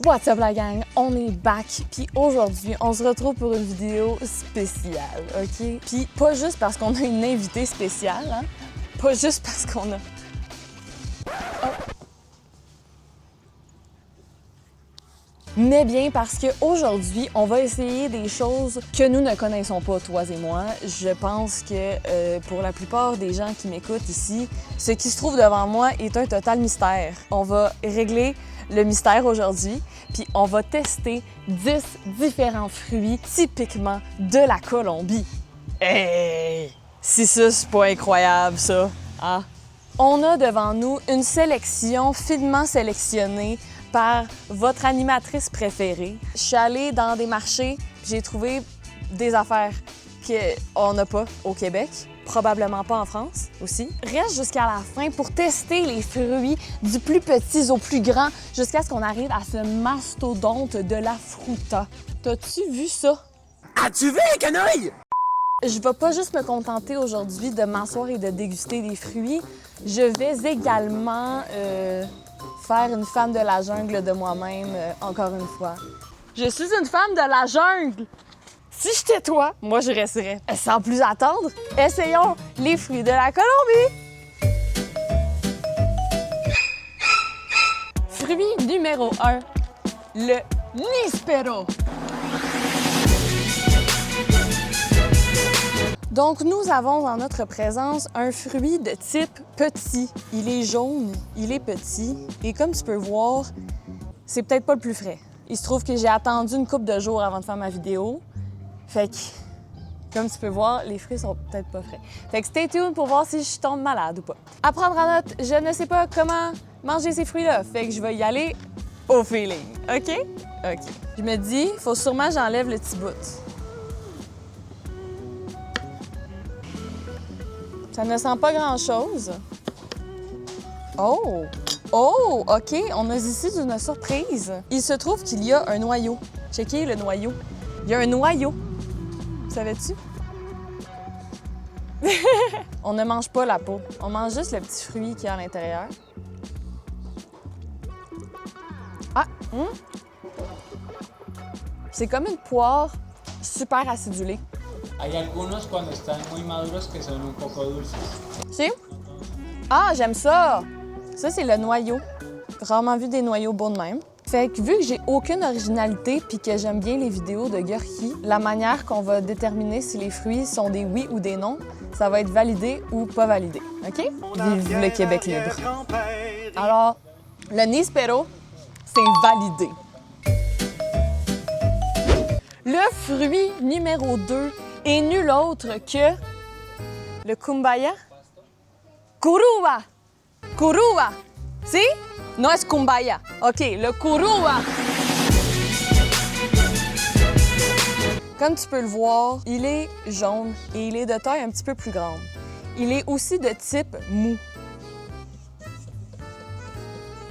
What's up la gang, on est back, puis aujourd'hui, on se retrouve pour une vidéo spéciale, ok? Puis pas juste parce qu'on a une invitée spéciale, hein? Pas juste parce qu'on a... Oh. Mais bien parce qu'aujourd'hui, on va essayer des choses que nous ne connaissons pas, toi et moi. Je pense que pour la plupart des gens qui m'écoutent ici, ce qui se trouve devant moi est un total mystère. On va régler le mystère aujourd'hui, puis on va tester 10 différents fruits typiquement de la Colombie. Hey! Si ça, c'est pas incroyable, ça, hein? On a devant nous une sélection finement sélectionnée par votre animatrice préférée. Je suis allée dans des marchés, j'ai trouvé des affaires qu'on n'a pas au Québec, probablement pas en France aussi. Reste jusqu'à la fin pour tester les fruits du plus petit au plus grand jusqu'à ce qu'on arrive à ce mastodonte de la fruta. T'as-tu vu ça? As-tu vu, canaille? Je vais pas juste me contenter aujourd'hui de m'asseoir et de déguster des fruits. Je vais également faire une femme de la jungle de moi-même, encore une fois. Je suis une femme de la jungle! Si j'étais toi, moi je resterais. Sans plus attendre, essayons les fruits de la Colombie! Fruit numéro 1, le níspero. Donc, nous avons en notre présence un fruit de type petit. Il est jaune, il est petit, et comme tu peux voir, c'est peut-être pas le plus frais. Il se trouve que j'ai attendu une couple de jours avant de faire ma vidéo. Fait que, comme tu peux voir, les fruits sont peut-être pas frais. Fait que stay tuned pour voir si je tombe malade ou pas. À prendre en note, je ne sais pas comment manger ces fruits-là. Fait que je vais y aller au feeling, OK? OK. Je me dis, faut sûrement que j'enlève le petit bout. Ça ne sent pas grand-chose. Oh! Oh! OK, on a ici une surprise. Il se trouve qu'il y a un noyau. Checkez le noyau. Il y a un noyau. Savais-tu? On ne mange pas la peau. On mange juste le petit fruit qui est à l'intérieur. Ah! C'est comme une poire super acidulée. Hay algunos cuando están muy maduros que son un poco dulces. Tu? Ah, j'aime ça! Ça, c'est le noyau. Rarement vu des noyaux beaux de même. Fait que vu que j'ai aucune originalité puis que j'aime bien les vidéos de Gurki, la manière qu'on va déterminer si les fruits sont des oui ou des non, ça va être validé ou pas validé. OK? Vive le Québec libre. Alors, le níspero, c'est validé. Le fruit numéro 2 est nul autre que le kumbaya. Curuba! Curuba! Si? No es kumbaya. OK, le curuba. Comme tu peux le voir, il est jaune et il est de taille un petit peu plus grande. Il est aussi de type mou.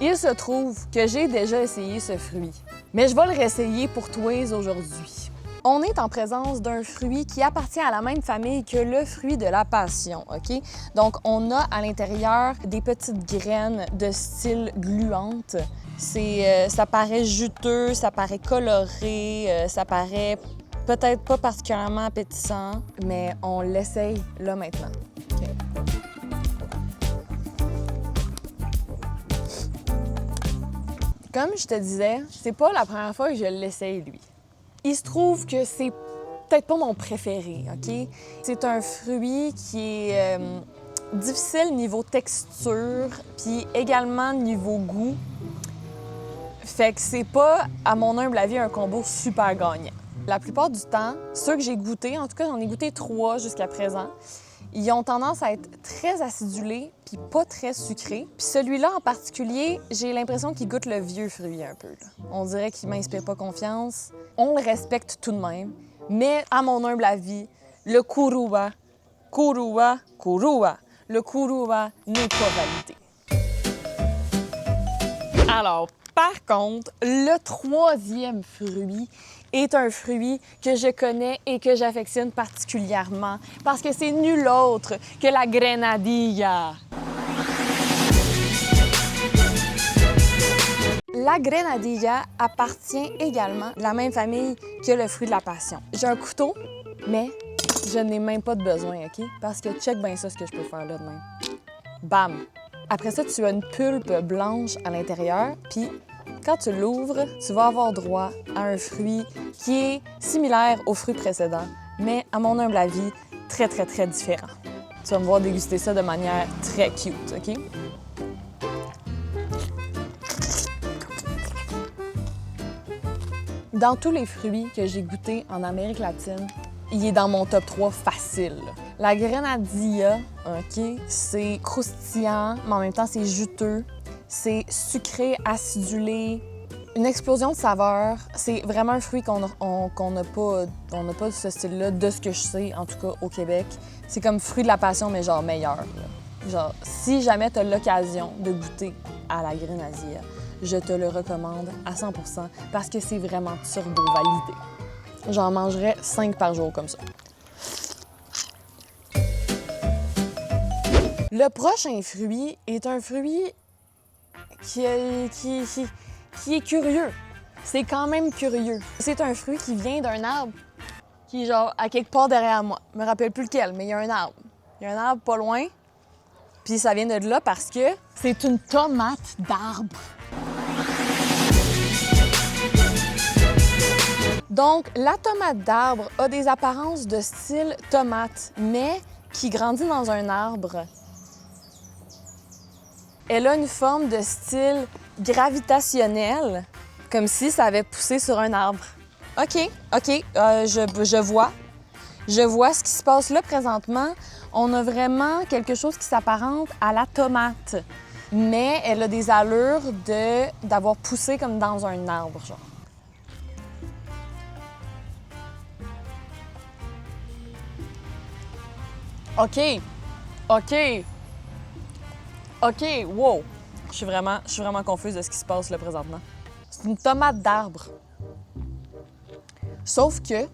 Il se trouve que j'ai déjà essayé ce fruit, mais je vais le réessayer pour toi aujourd'hui. On est en présence d'un fruit qui appartient à la même famille que le fruit de la passion, OK? Donc, on a à l'intérieur des petites graines de style gluante. Ça paraît juteux, ça paraît coloré, ça paraît peut-être pas particulièrement appétissant, mais on l'essaye là maintenant. OK. Comme je te disais, c'est pas la première fois que je l'essaye, lui. Il se trouve que c'est peut-être pas mon préféré, OK? C'est un fruit qui est difficile niveau texture, puis également niveau goût. Fait que c'est pas, à mon humble avis, un combo super gagnant. La plupart du temps, ceux que j'ai goûtés, en tout cas j'en ai goûté 3 jusqu'à présent, ils ont tendance à être très acidulés puis pas très sucrés. Puis celui-là en particulier, j'ai l'impression qu'il goûte le vieux fruit un peu, là. On dirait qu'il m'inspire pas confiance. On le respecte tout de même, mais à mon humble avis, le curuba, le curuba n'est pas validé. Alors, par contre, le troisième fruit est un fruit que je connais et que j'affectionne particulièrement parce que c'est nul autre que la grenadilla. La grenadilla appartient également à la même famille que le fruit de la passion. J'ai un couteau, mais je n'ai même pas de besoin, OK? Parce que check bien ça, ce que je peux faire là de même. Bam! Après ça, tu as une pulpe blanche à l'intérieur, puis quand tu l'ouvres, tu vas avoir droit à un fruit qui est similaire au fruit précédent, mais à mon humble avis, très, très, très différent. Tu vas me voir déguster ça de manière très cute, OK? Dans tous les fruits que j'ai goûtés en Amérique latine, il est dans mon top 3 facile. La grenadilla, OK, c'est croustillant, mais en même temps, c'est juteux. C'est sucré, acidulé, une explosion de saveurs. C'est vraiment un fruit qu'on n'a pas, on n'a pas ce style-là, de ce que je sais, en tout cas au Québec. C'est comme fruit de la passion, mais genre meilleur. Là. Genre, si jamais tu as l'occasion de goûter à la grenadilla, je te le recommande à 100% parce que c'est vraiment turbo-validé. J'en mangerais 5 par jour comme ça. Le prochain fruit est un fruit qui est curieux. C'est quand même curieux. C'est un fruit qui vient d'un arbre qui est genre à quelque part derrière moi. Je me rappelle plus lequel, mais il y a un arbre. Il y a un arbre pas loin. Puis ça vient de là parce que c'est une tomate d'arbre. Donc, la tomate d'arbre a des apparences de style tomate, mais qui grandit dans un arbre. Elle a une forme de style gravitationnel, comme si ça avait poussé sur un arbre. OK, je vois. Je vois ce qui se passe là présentement. On a vraiment quelque chose qui s'apparente à la tomate, mais elle a des allures d'avoir poussé comme dans un arbre, genre. OK, wow! Je suis vraiment confuse de ce qui se passe là présentement. C'est une tomate d'arbre. Sauf que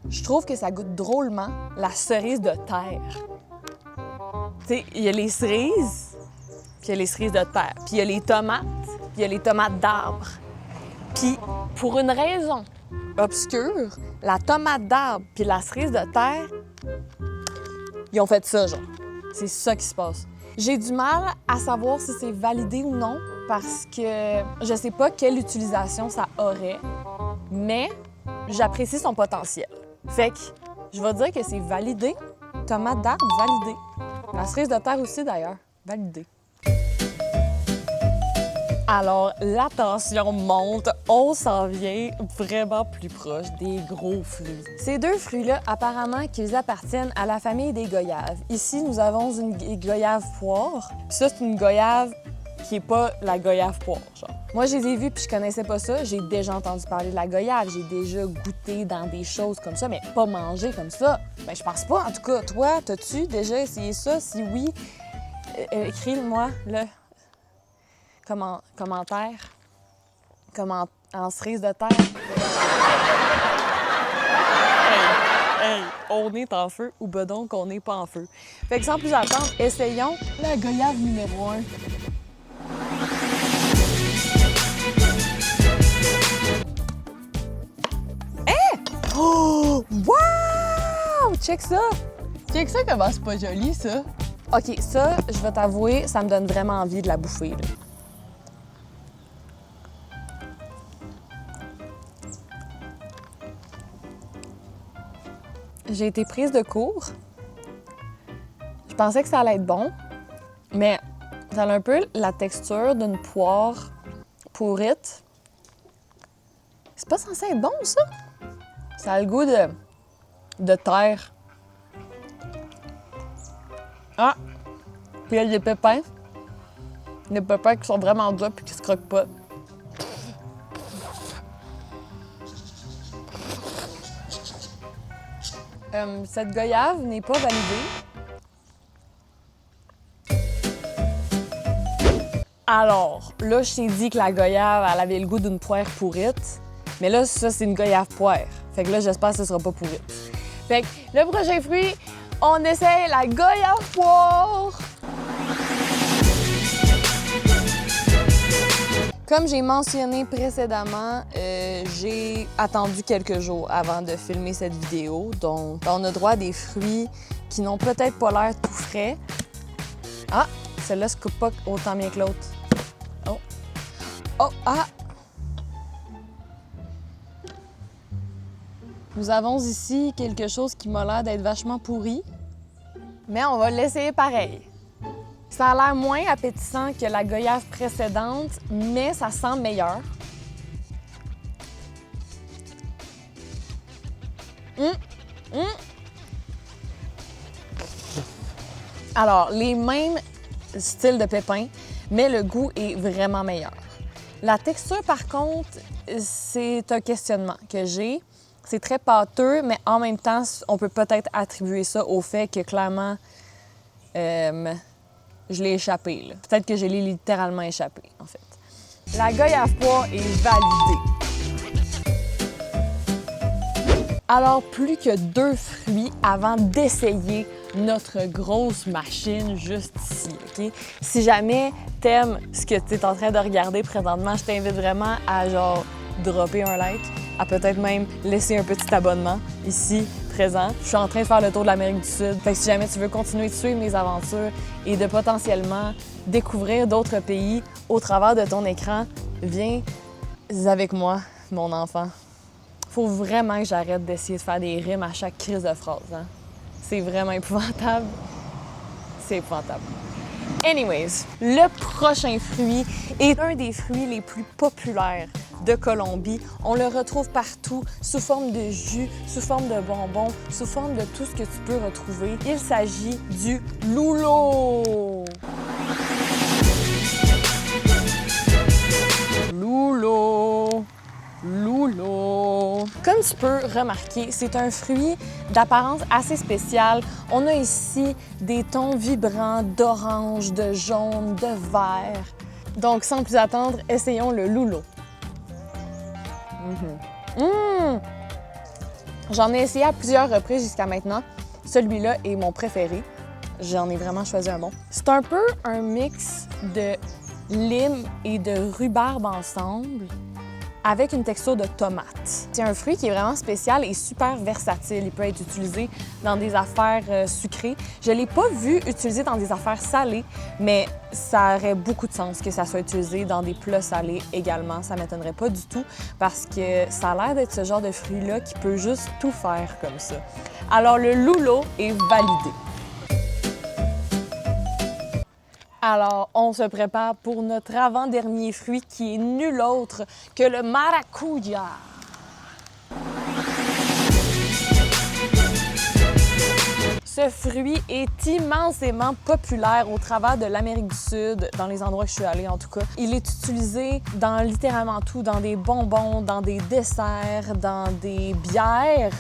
je trouve que ça goûte drôlement la cerise de terre. Tu sais, il y a les cerises, puis il y a les cerises de terre, puis il y a les tomates, puis il y a les tomates d'arbre. Puis pour une raison obscure, la tomate d'arbre puis la cerise de terre, ils ont fait ça, genre. C'est ça qui se passe. J'ai du mal à savoir si c'est validé ou non parce que je sais pas quelle utilisation ça aurait, mais j'apprécie son potentiel. Fait que je vais dire que c'est validé. Tomate d'arbre, validé. La cerise de terre aussi, d'ailleurs, validé. Alors, la tension monte, on s'en vient vraiment plus proche des gros fruits. Ces deux fruits-là, apparemment qu'ils appartiennent à la famille des goyaves. Ici, nous avons une goyave poire. Puis ça, c'est une goyave qui est pas la goyave poire, genre. Moi, je les ai vus puis je connaissais pas ça. J'ai déjà entendu parler de la goyave. J'ai déjà goûté dans des choses comme ça, mais pas mangé comme ça. Ben, je pense pas. En tout cas, toi, t'as-tu déjà essayé ça? Si oui, écris-le-moi, là. Commentaire. En cerise de terre. Hey, on est en feu ou ben donc on n'est pas en feu. Fait que sans plus attendre, essayons la goyave numéro 1. Oh! Wow! Check ça! Check ça comment c'est pas joli, ça! OK, ça, je vais t'avouer, ça me donne vraiment envie de la bouffer, là. J'ai été prise de court. Je pensais que ça allait être bon, mais ça a un peu la texture d'une poire pourrite. C'est pas censé être bon, ça? Ça a le goût de terre. Ah! Puis il y a des pépins. Des pépins qui sont vraiment durs et qui se croquent pas. Cette goyave n'est pas validée. Alors, là, je t'ai dit que la goyave, elle avait le goût d'une poire pourrite. Mais là, ça, c'est une goyave poire. Fait que là, j'espère que ce sera pas pourrite. Fait que le prochain fruit, on essaye la goyave poire. Comme j'ai mentionné précédemment, j'ai attendu quelques jours avant de filmer cette vidéo. Donc, on a droit à des fruits qui n'ont peut-être pas l'air tout frais. Ah! Celle-là se coupe pas autant bien que l'autre. Oh! Oh! Ah! Nous avons ici quelque chose qui m'a l'air d'être vachement pourri. Mais on va l'essayer pareil. Ça a l'air moins appétissant que la goyave précédente, mais ça sent meilleur. Alors, les mêmes styles de pépins, mais le goût est vraiment meilleur. La texture, par contre, c'est un questionnement que j'ai. C'est très pâteux, mais en même temps, on peut peut-être attribuer ça au fait que clairement, je l'ai échappé. Là. Peut-être que je l'ai littéralement échappé, en fait. La goyave poire est validée. Alors, plus que 2 fruits avant d'essayer notre grosse machine juste ici, OK? Si jamais t'aimes ce que tu es en train de regarder présentement, je t'invite vraiment à genre dropper un like, à peut-être même laisser un petit abonnement ici, présent. Je suis en train de faire le tour de l'Amérique du Sud. Fait que si jamais tu veux continuer de suivre mes aventures et de potentiellement découvrir d'autres pays au travers de ton écran, viens avec moi, mon enfant. Faut vraiment que j'arrête d'essayer de faire des rimes à chaque crise de phrase. Hein? C'est vraiment épouvantable. C'est épouvantable. Anyways, le prochain fruit est un des fruits les plus populaires de Colombie. On le retrouve partout, sous forme de jus, sous forme de bonbons, sous forme de tout ce que tu peux retrouver. Il s'agit du lulo. Lulo. Lulo. Comme tu peux remarquer, c'est un fruit d'apparence assez spéciale. On a ici des tons vibrants d'orange, de jaune, de vert. Donc, sans plus attendre, essayons le lulo. J'en ai essayé à plusieurs reprises jusqu'à maintenant. Celui-là est mon préféré. J'en ai vraiment choisi un bon. C'est un peu un mix de lime et de rhubarbe ensemble, avec une texture de tomate. C'est un fruit qui est vraiment spécial et super versatile. Il peut être utilisé dans des affaires sucrées. Je ne l'ai pas vu utilisé dans des affaires salées, mais ça aurait beaucoup de sens que ça soit utilisé dans des plats salés également. Ça ne m'étonnerait pas du tout parce que ça a l'air d'être ce genre de fruit-là qui peut juste tout faire comme ça. Alors, le lulo est validé. Alors, on se prépare pour notre avant-dernier fruit qui est nul autre que le maracuja. Ce fruit est immensément populaire au travers de l'Amérique du Sud, dans les endroits que je suis allée en tout cas. Il est utilisé dans littéralement tout, dans des bonbons, dans des desserts, dans des bières,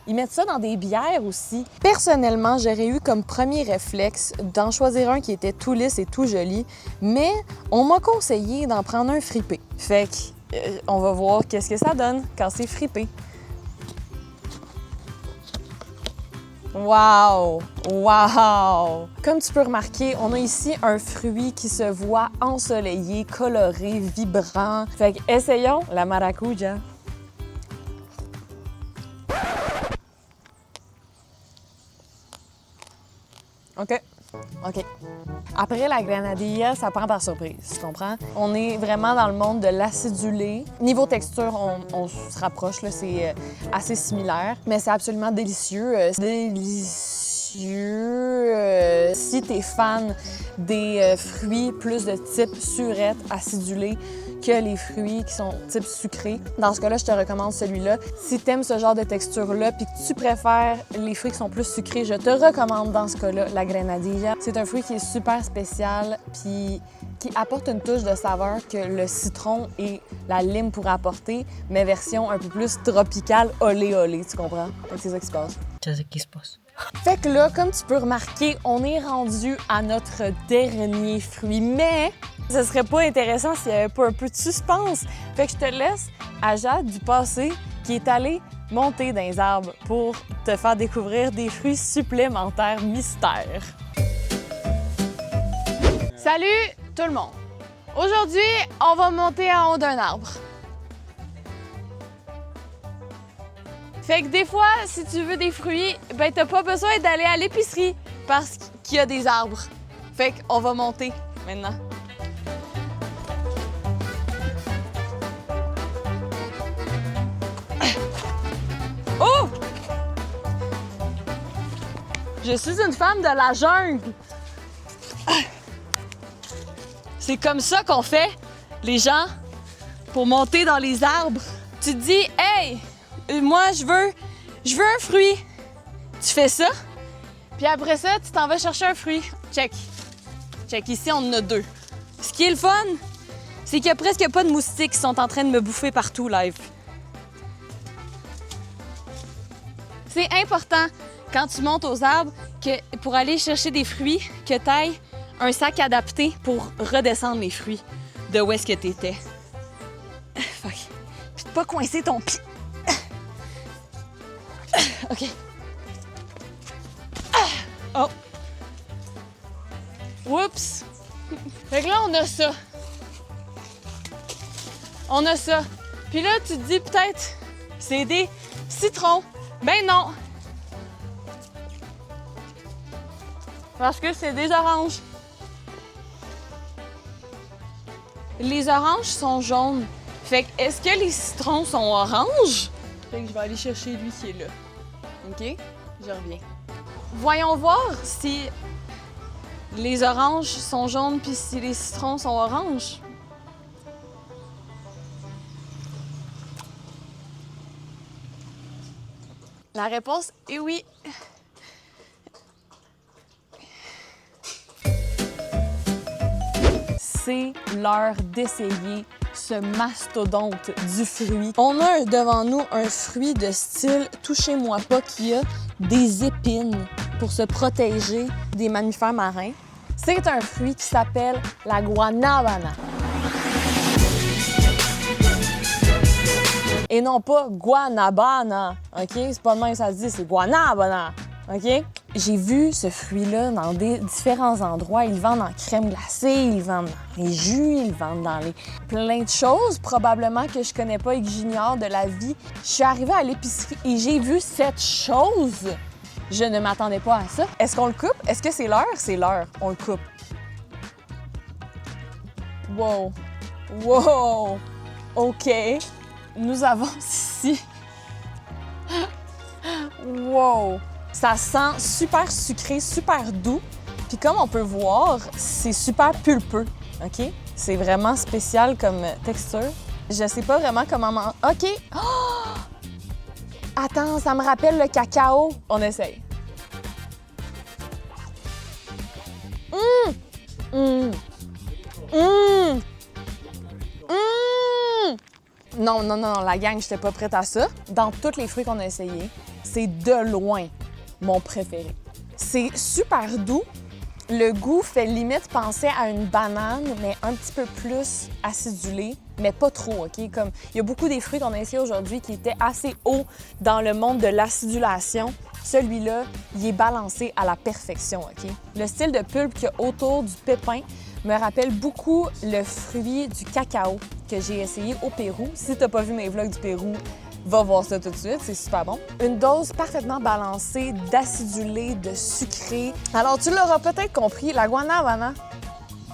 Ils mettent ça dans des bières aussi. Personnellement, j'aurais eu comme premier réflexe d'en choisir un qui était tout lisse et tout joli, mais on m'a conseillé d'en prendre un fripé. Fait que, on va voir qu'est-ce que ça donne quand c'est fripé. Wow! Wow! Comme tu peux remarquer, on a ici un fruit qui se voit ensoleillé, coloré, vibrant. Fait que essayons la maracuja. OK. Après la grenadilla, ça prend par surprise, tu comprends? On est vraiment dans le monde de l'acidulé. Niveau texture, on se rapproche, là, c'est assez similaire, mais c'est absolument délicieux. Si t'es fan des fruits plus de type surette, acidulé, que les fruits qui sont type sucré. Dans ce cas-là, je te recommande celui-là. Si tu aimes ce genre de texture-là puis que tu préfères les fruits qui sont plus sucrés, je te recommande dans ce cas-là la grenadilla. C'est un fruit qui est super spécial puis qui apporte une touche de saveur que le citron et la lime pourraient apporter, mais version un peu plus tropicale, olé, tu comprends? C'est ça qui se passe. C'est ça qui se passe. Fait que là, comme tu peux remarquer, on est rendu à notre dernier fruit, mais ce serait pas intéressant s'il n'y avait pas un peu de suspense. Fait que je te laisse à Jade du passé qui est allée monter dans les arbres pour te faire découvrir des fruits supplémentaires mystères. Salut tout le monde! Aujourd'hui, on va monter en haut d'un arbre. Fait que des fois, si tu veux des fruits, ben t'as pas besoin d'aller à l'épicerie parce qu'il y a des arbres. Fait qu'on va monter maintenant. Oh! Je suis une femme de la jungle. C'est comme ça qu'on fait, les gens, pour monter dans les arbres. Tu te dis, hey, moi, je veux un fruit. Tu fais ça, puis après ça, tu t'en vas chercher un fruit. Check. Check, ici, on en a 2. Ce qui est le fun, c'est qu'il y a presque pas de moustiques qui sont en train de me bouffer partout live. C'est important, quand tu montes aux arbres, que pour aller chercher des fruits, que tu ailles un sac adapté pour redescendre les fruits de où est-ce que tu étais. Fuck. Puis de pas coincer ton pied. OK. Oh. Oups. Fait que là, on a ça. On a ça. Puis là, tu te dis peut-être, c'est des citrons. Ben non. Parce que c'est des oranges. Les oranges sont jaunes. Fait que, est-ce que les citrons sont oranges? Fait que je vais aller chercher lui qui est là. OK? Je reviens. Voyons voir si les oranges sont jaunes puis si les citrons sont oranges. La réponse est oui. C'est l'heure d'essayer ce mastodonte du fruit. On a devant nous un fruit de style touchez-moi pas qui a des épines pour se protéger des mammifères marins. C'est un fruit qui s'appelle la guanabana. Et non pas guanabana, OK? C'est pas de même que ça se dit, c'est guanabana, OK? J'ai vu ce fruit-là dans des différents endroits. Ils le vendent en crème glacée, ils le vendent dans les jus, ils le vendent dans plein de choses, probablement que je connais pas et que j'ignore de la vie. Je suis arrivée à l'épicerie et j'ai vu cette chose. Je ne m'attendais pas à ça. Est-ce qu'on le coupe? Est-ce que c'est l'heure? C'est l'heure. On le coupe. Wow. Wow. OK. Nous avons ici... Wow! Ça sent super sucré, super doux. Puis comme on peut voir, c'est super pulpeux, OK? C'est vraiment spécial comme texture. Je sais pas vraiment comment... OK! Oh! Attends, ça me rappelle le cacao. On essaye. Non, la gang, j'étais pas prête à ça. Dans tous les fruits qu'on a essayés, c'est de loin mon préféré. C'est super doux. Le goût fait limite penser à une banane, mais un petit peu plus acidulé, mais pas trop, OK? Comme, il y a beaucoup des fruits qu'on a essayés aujourd'hui qui étaient assez hauts dans le monde de l'acidulation. Celui-là, il est balancé à la perfection, OK? Le style de pulpe qu'il y a autour du pépin me rappelle beaucoup le fruit du cacao que j'ai essayé au Pérou. Si t'as pas vu mes vlogs du Pérou, va voir ça tout de suite, c'est super bon. Une dose parfaitement balancée d'acidulé, de sucré. Alors, tu l'auras peut-être compris, la guanabana,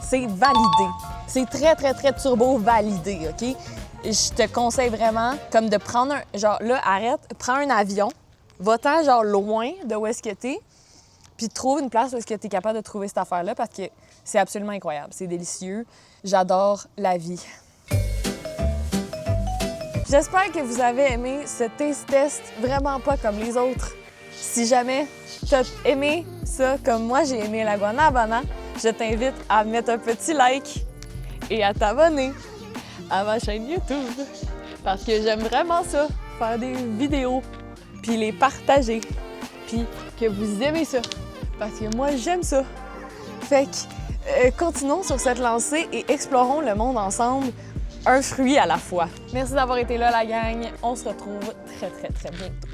c'est validé. C'est très, très, très turbo validé, OK? Je te conseille vraiment comme de prendre un... Genre, là, arrête, prends un avion, va-t'en genre loin de où est-ce que t'es, puis trouve une place où est-ce que t'es capable de trouver cette affaire-là parce que c'est absolument incroyable. C'est délicieux. J'adore la vie. J'espère que vous avez aimé ce taste test vraiment pas comme les autres. Si jamais t'as aimé ça comme moi j'ai aimé la guanabana, je t'invite à mettre un petit like et à t'abonner à ma chaîne YouTube parce que j'aime vraiment ça, faire des vidéos puis les partager puis que vous aimez ça parce que moi j'aime ça. Fait que continuons sur cette lancée et explorons le monde ensemble. Un fruit à la fois. Merci d'avoir été là, la gang. On se retrouve très, très, très bientôt.